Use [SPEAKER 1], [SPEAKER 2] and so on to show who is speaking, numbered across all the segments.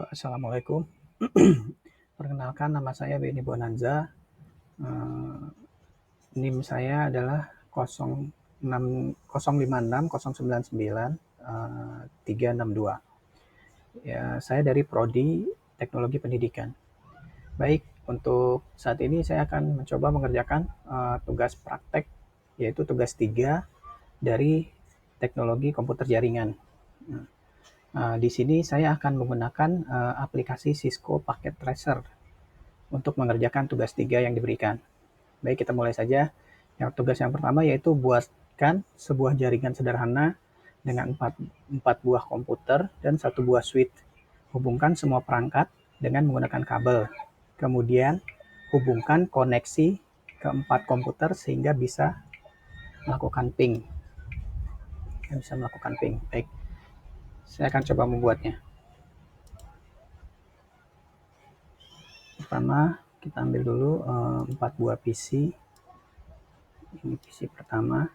[SPEAKER 1] Assalamualaikum. Perkenalkan nama saya Benny Bonanza. Eh, NIM saya adalah 06 056 099 362. Ya, saya dari Prodi Teknologi Pendidikan. Baik, untuk saat ini saya akan mencoba mengerjakan tugas praktek, yaitu tugas 3 dari Teknologi Komputer Jaringan. Di sini saya akan menggunakan aplikasi Cisco Packet Tracer untuk mengerjakan tugas 3 yang diberikan. Baik, kita mulai saja. Tugas yang pertama yaitu buatkan sebuah jaringan sederhana dengan 4 buah komputer dan 1 buah switch. Hubungkan semua perangkat dengan menggunakan kabel. Kemudian hubungkan koneksi ke 4 komputer sehingga bisa melakukan ping. Baik, saya akan coba membuatnya. Pertama, kita ambil dulu 4 buah PC. Ini PC pertama,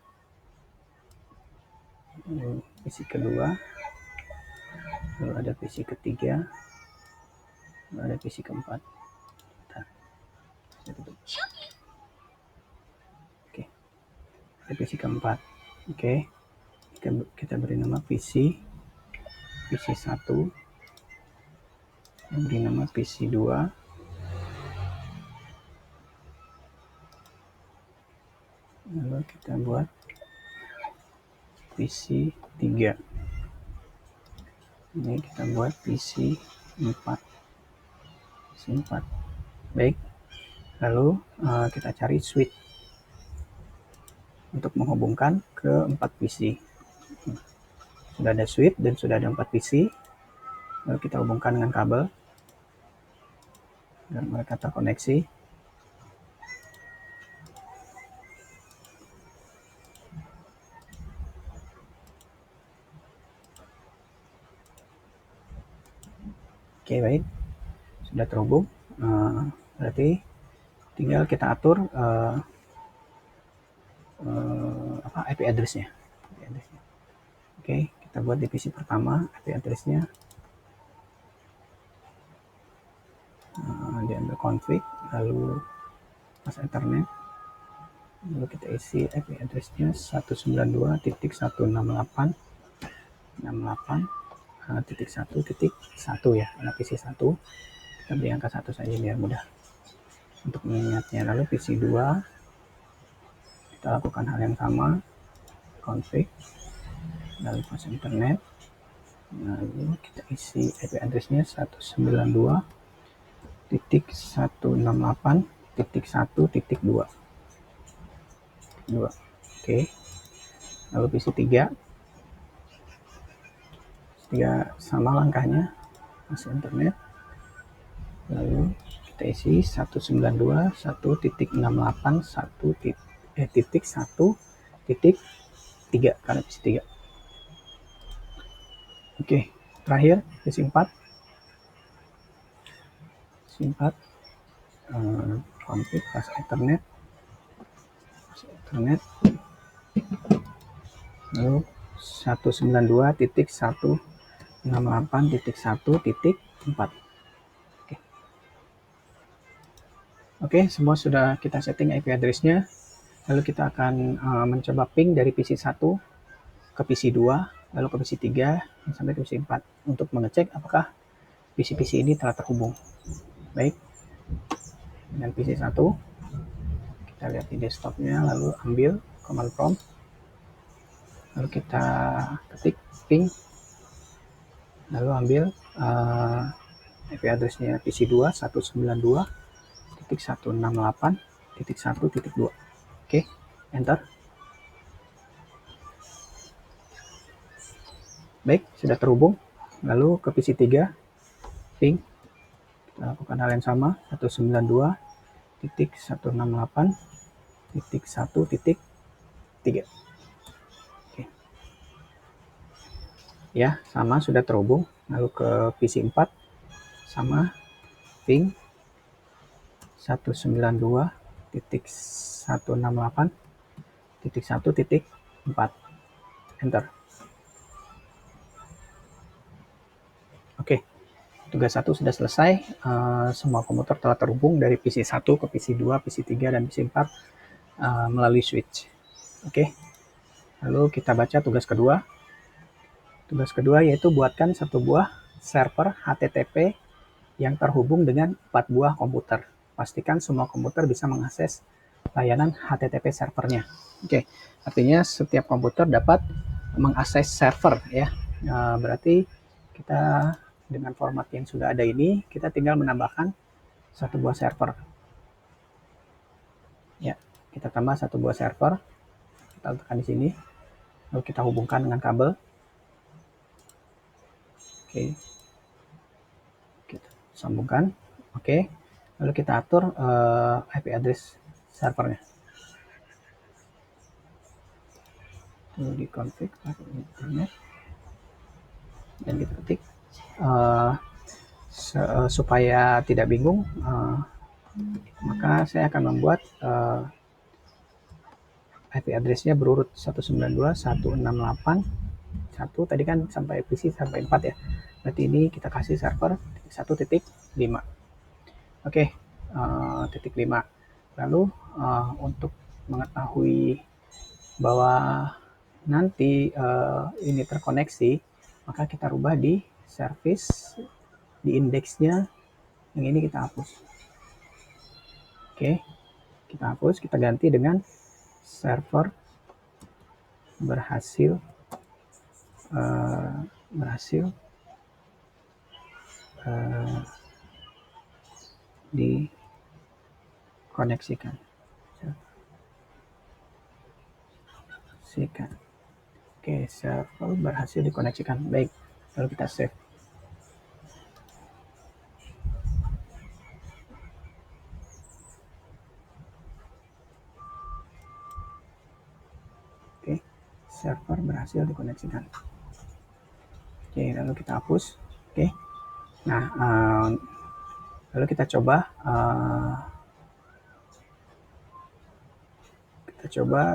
[SPEAKER 1] lalu PC kedua, lalu ada PC ketiga, lalu ada PC keempat. Oke, ada PC keempat. Oke, kita beri nama PC 1, beri nama PC 2, lalu kita buat PC 3. Ini kita buat PC 4. Baik, lalu kita cari switch untuk menghubungkan ke 4 PC. Sudah ada switch dan sudah ada 4 PC. Lalu kita hubungkan dengan kabel dan mereka terkoneksi. Oke, baik, sudah terhubung. Berarti tinggal kita atur IP address-nya. Oke, kita buat divisi pertama, IP address-nya. Diambil config, lalu pas Ethernet, lalu kita isi IP address-nya 192.168.1.1 ya, karena PC 1. Kita beri angka 1 saja biar mudah untuk mengingatnya. Lalu PC 2, kita lakukan hal yang sama, config, lalu pas internet, lalu kita isi IP address-nya 192.168.1.2. Oke, lalu PC 3 sama langkahnya, masih internet, lalu kita isi 192.168.1.1.3 karena PC 3. Oke, terakhir PC 4 config pas Ethernet, lalu 192.168.1.4. Oke, semua sudah kita setting IP address-nya. Lalu kita akan mencoba ping dari PC 1 ke PC 2, lalu ke PC 3, sampai ke PC 4 untuk mengecek apakah PC-PC ini telah terhubung. Baik, dengan PC 1 kita lihat di desktopnya, lalu ambil command prompt, lalu kita ketik ping, lalu ambil IP address-nya PC 2 192.168.1.2. Oke, enter. Baik, sudah terhubung. Lalu ke PC 3, ping, kita lakukan hal yang sama, 192.168.1.3. Oke. Ya, sama, sudah terhubung. Lalu ke PC 4, sama, ping 192.168.1.4. Enter. Oke, tugas 1 sudah selesai, semua komputer telah terhubung dari PC 1 ke PC 2, PC 3, dan PC 4 melalui switch. Oke, lalu kita baca tugas kedua. Tugas kedua yaitu buatkan satu buah server HTTP yang terhubung dengan 4 buah komputer. Pastikan semua komputer bisa mengakses layanan HTTP servernya. Oke, artinya setiap komputer dapat mengakses server ya. Berarti kita dengan format yang sudah ada ini, kita tinggal menambahkan satu buah server. Ya, kita tambah satu buah server. Kita letakkan di sini. Lalu kita hubungkan dengan kabel. Oke. Kita sambungkan. Oke. Lalu kita atur IP address servernya. Lalu di config internet. Dan kita ketik. Supaya tidak bingung, maka saya akan membuat IP address-nya berurut 192.168.1 tadi kan sampai PC sampai 4 ya. Berarti ini kita kasih server 1.5. Oke, titik 5. Lalu untuk mengetahui bahwa nanti ini terkoneksi, maka kita rubah di service, di indeksnya yang ini kita hapus. Oke, kita hapus, kita ganti dengan server berhasil dikoneksikan. Oke, server berhasil dikoneksikan. Baik, lalu kita save. Oke, server berhasil dikoneksikan. Oke, lalu kita hapus. Oke, nah lalu kita coba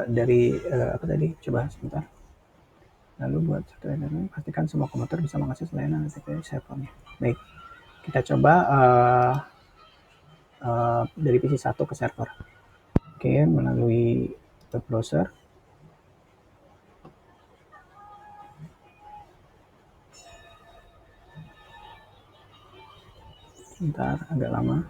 [SPEAKER 1] dari apa tadi? Coba sebentar. Lalu buat satu pastikan semua komputer bisa mengakses layanan HTTP servernya. Baik, kita coba dari PC 1 ke server. Oke, melalui web browser. Sebentar, agak lama.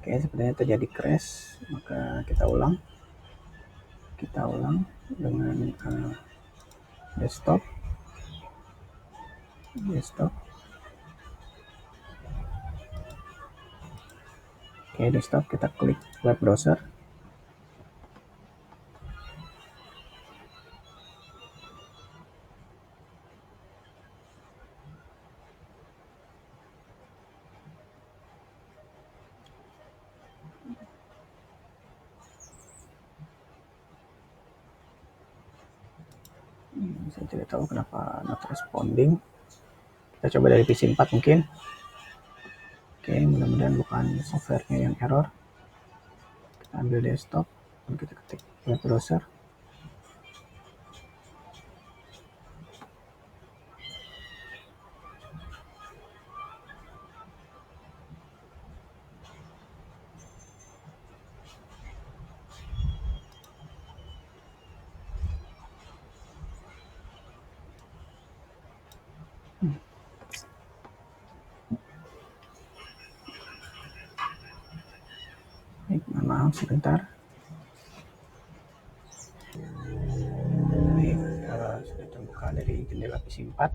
[SPEAKER 1] Oke, sepertinya terjadi crash, maka kita ulang dengan desktop. Oke, desktop, kita klik web browser. Saya tidak tahu kenapa not responding. Kita coba dari PC 4 mungkin. Oke, mudah-mudahan bukan softwarenya yang error. Kita ambil desktop, lalu kita ketik web browser. Baik, maaf sebentar. Baik, sudah terbuka dari jendela PC 4.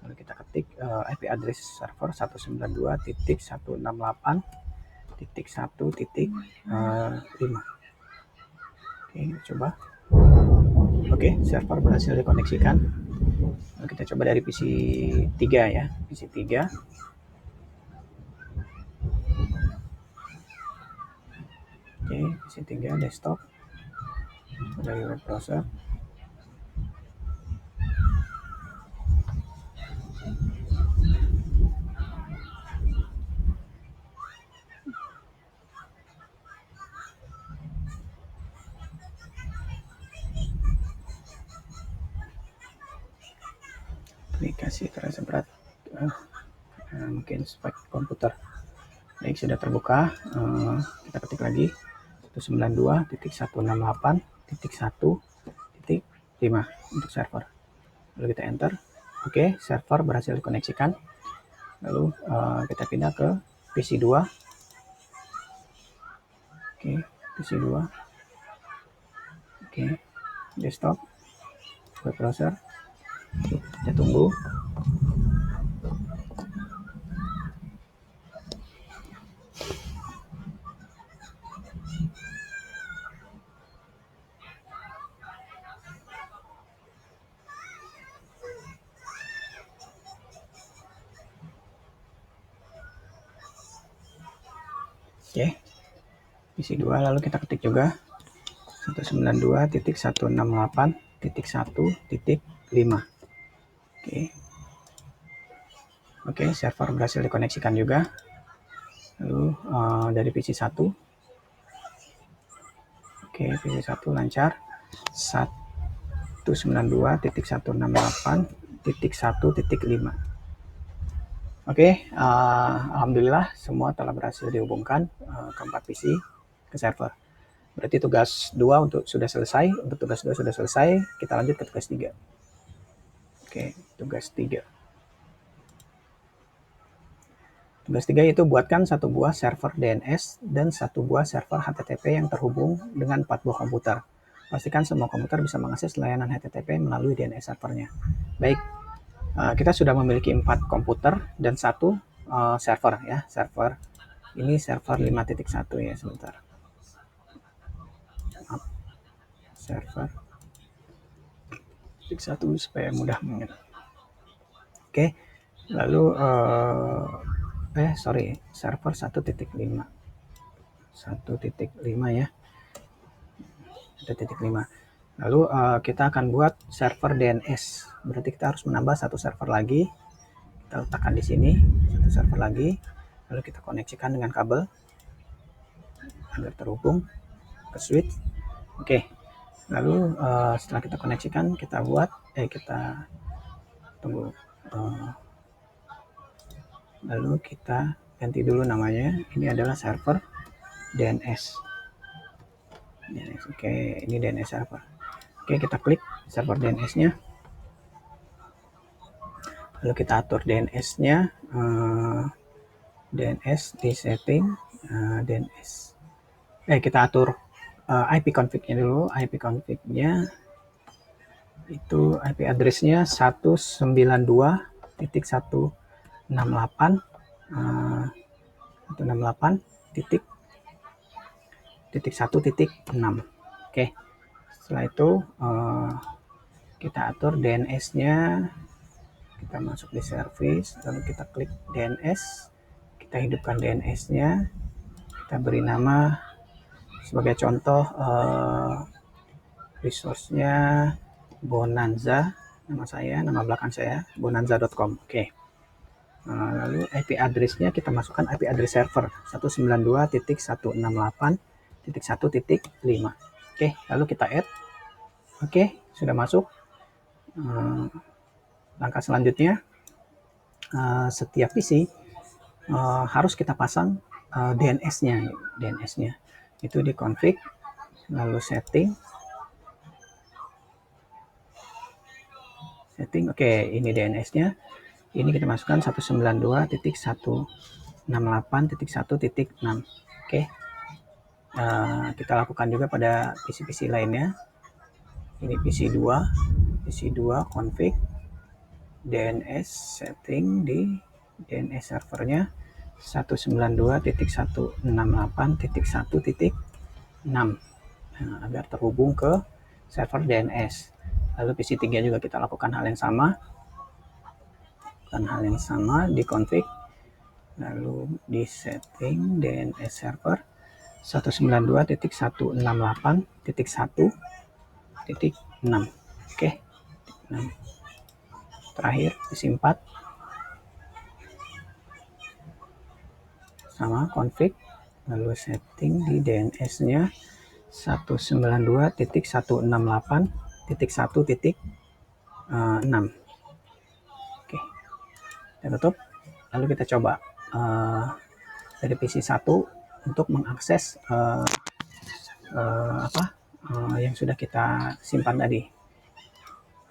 [SPEAKER 1] Lalu kita ketik IP address server 192.168.1.5. Oke, kita coba. Oke, server berhasil dikoneksikan. Lalu kita coba dari PC 3 ya, PC 3. Oke, PC 3 desktop dari web browser. aplikasi terasa berat, mungkin spek komputer. Baik, sudah terbuka. Kita ketik lagi 192.168.1.5 untuk server. Lalu kita enter. Oke, server berhasil dikoneksikan. Lalu kita pindah ke PC 2. Oke, PC 2. Oke, desktop, web browser. Kita tunggu. Oke, PC 2, lalu kita ketik juga 192.168.1.5. Oke, server berhasil dikoneksikan juga. Lalu dari PC 1. Oke, PC 1 lancar. 192.168.1.5. Oke, alhamdulillah semua telah berhasil dihubungkan ke 4 PC ke server. Berarti tugas 2 sudah selesai. Untuk tugas 2 sudah selesai. Kita lanjut ke tugas 3. Oke, tugas 3. Tugas 3 itu buatkan satu buah server DNS dan satu buah server HTTP yang terhubung dengan 4 buah komputer. Pastikan semua komputer bisa mengakses layanan HTTP melalui DNS servernya. Baik, kita sudah memiliki 4 komputer dan 1 server ya. Server ini server 5.1 ya, sebentar. Server 1 supaya mudah mengingat. Oke, lalu server 1.5. 1.5 ya. 1.5. Lalu kita akan buat server DNS. Berarti kita harus menambah satu server lagi. Kita letakkan di sini satu server lagi. Lalu kita koneksikan dengan kabel agar terhubung ke switch. Oke. Lalu setelah kita koneksikan, kita tunggu. Lalu kita ganti dulu namanya. Ini adalah server DNS. Oke, ini DNS server. Oke, kita klik server DNS-nya. Lalu kita atur DNS-nya. DNS di setting. DNS. Kita atur IP config-nya dulu. IP config-nya itu IP address-nya 192.168.1.6. Oke. Setelah itu kita atur DNS-nya. Kita masuk di service, lalu kita klik DNS. Kita hidupkan DNS-nya. Kita beri nama sebagai contoh resource-nya Bonanza, nama belakang saya bonanza.com. Oke. Lalu IP address-nya kita masukkan IP address server 192.168.1.5. Oke, lalu kita add. Oke, sudah masuk. Langkah selanjutnya, setiap PC harus kita pasang DNS-nya. DNS-nya itu di config, lalu setting. Oke, ini DNS-nya. Ini kita masukkan 192.168.1.6. Oke. Kita lakukan juga pada PC-PC lainnya. Ini PC 2 config DNS setting di DNS servernya 192.168.1.6 agar terhubung ke server DNS. Lalu PC 3 juga kita lakukan hal yang sama. Di config, lalu di setting DNS server 192.168.1.6. Oke. Terakhir PC 4 sama config, lalu setting di DNS-nya 192.168.1.6. Kita tutup, lalu kita coba dari PC 1 untuk mengakses yang sudah kita simpan tadi,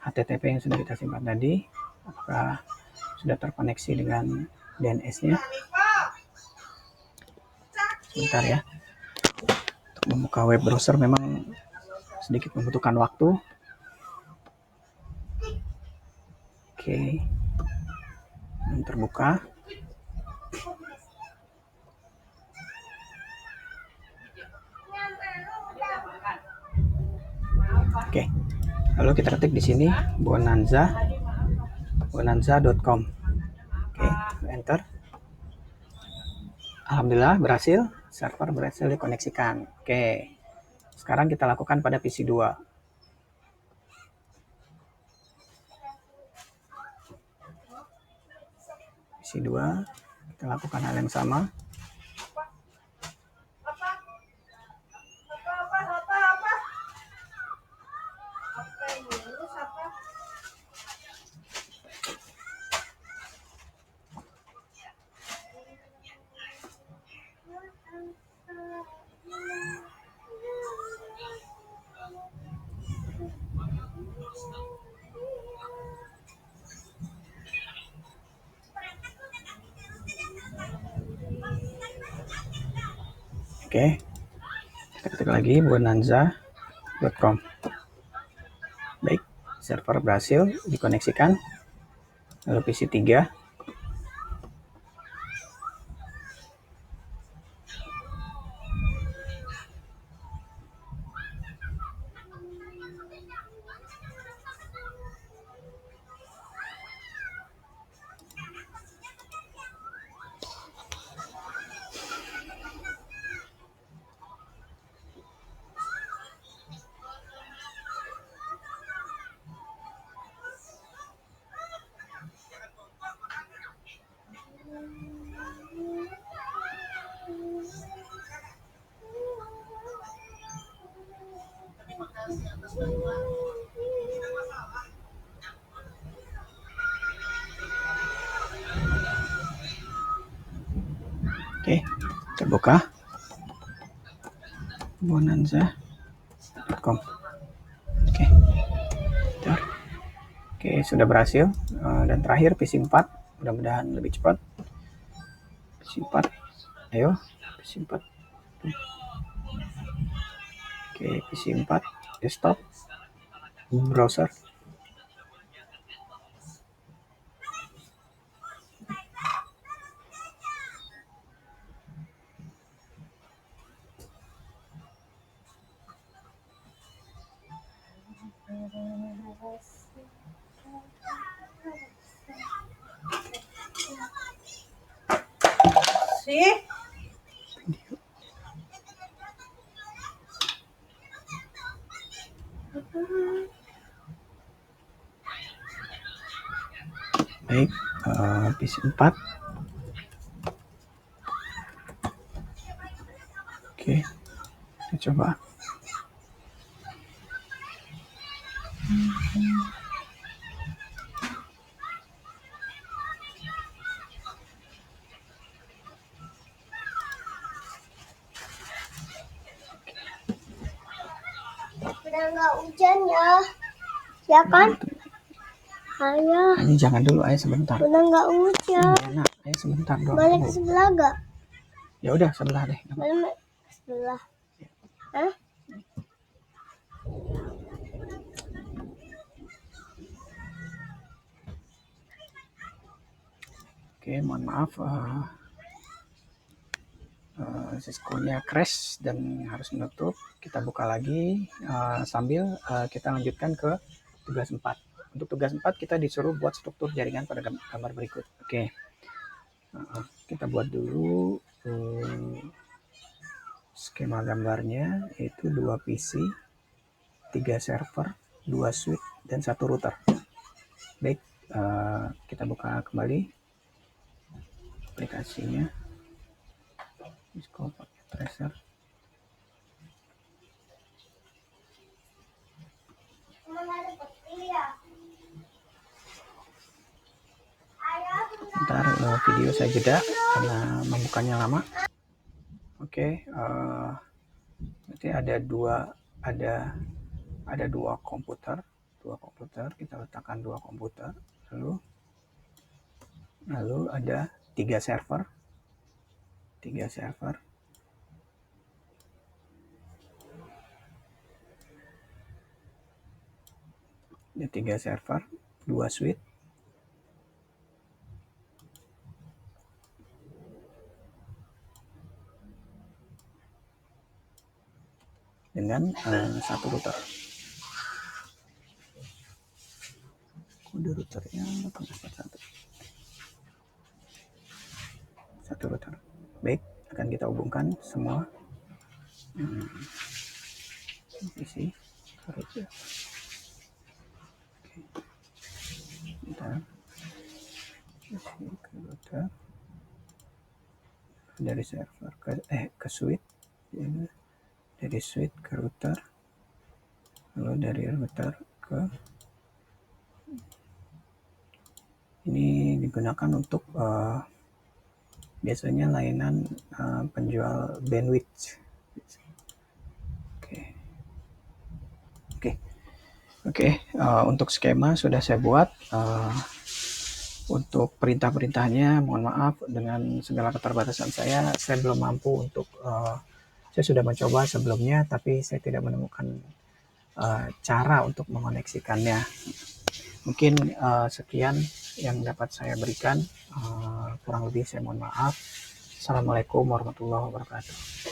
[SPEAKER 1] HTTP yang sudah kita simpan tadi, apakah sudah terkoneksi dengan DNS-nya. Sebentar ya, untuk membuka web browser memang sedikit membutuhkan waktu. Oke, terbuka. Oke, lalu kita ketik di sini bonanza.com. Oke, enter. Alhamdulillah berhasil, server berhasil dikoneksikan. Oke, sekarang kita lakukan pada PC 2. PC 2, kita lakukan hal yang sama. Oke, kita ketik lagi bonanza.com. Baik, server berhasil dikoneksikan. Lalu PC 3. Oke, terbuka bonanza.com. Oke, oke, sudah berhasil. Dan terakhir PC 4, mudah-mudahan lebih cepat. PC 4, ayo PC 4. Oke, PC 4 desktop browser. Baik, PC 4. Oke, kita coba.
[SPEAKER 2] Udah nggak hujan ya kan? Ayo.
[SPEAKER 1] Ini jangan dulu, ayo sebentar.
[SPEAKER 2] Udah nggak hujan.
[SPEAKER 1] Nah, ayo sebentar dong.
[SPEAKER 2] Balik ke sebelah gak?
[SPEAKER 1] Ya udah sebelah deh.
[SPEAKER 2] Balik ke sebelah. Hah?
[SPEAKER 1] Oke, mohon maaf. Cisco-nya crash dan harus menutup. Kita buka lagi sambil kita lanjutkan ke tugas 4. Untuk tugas 4 kita disuruh buat struktur jaringan pada gambar berikut. Oke, kita buat dulu skema gambarnya, yaitu 2 PC, 3 server, 2 switch, dan 1 router. Baik, kita buka kembali aplikasinya. Cisco pakai tracer.
[SPEAKER 2] Mana ada peti ya? Ayah,
[SPEAKER 1] Ntar video saya jeda karena membukanya lama. Oke, berarti ada dua komputer. Kita letakkan dua komputer, lalu ada tiga server. Ada tiga server, dua switch. Dengan satu router. Kode routernya 841. Satu router. Baik, akan kita hubungkan semua isi router. Oke. Bentar. Isi ke router. Dari server ke switch. Dari switch ke router. Lalu dari router ke ini digunakan untuk biasanya layanan penjual bandwidth. Oke, untuk skema sudah saya buat. Untuk perintah-perintahnya, mohon maaf dengan segala keterbatasan saya belum mampu untuk. Saya sudah mencoba sebelumnya, tapi saya tidak menemukan cara untuk mengoneksikannya. Mungkin sekian yang dapat saya berikan. Kurang lebih saya mohon maaf. Assalamualaikum warahmatullahi wabarakatuh.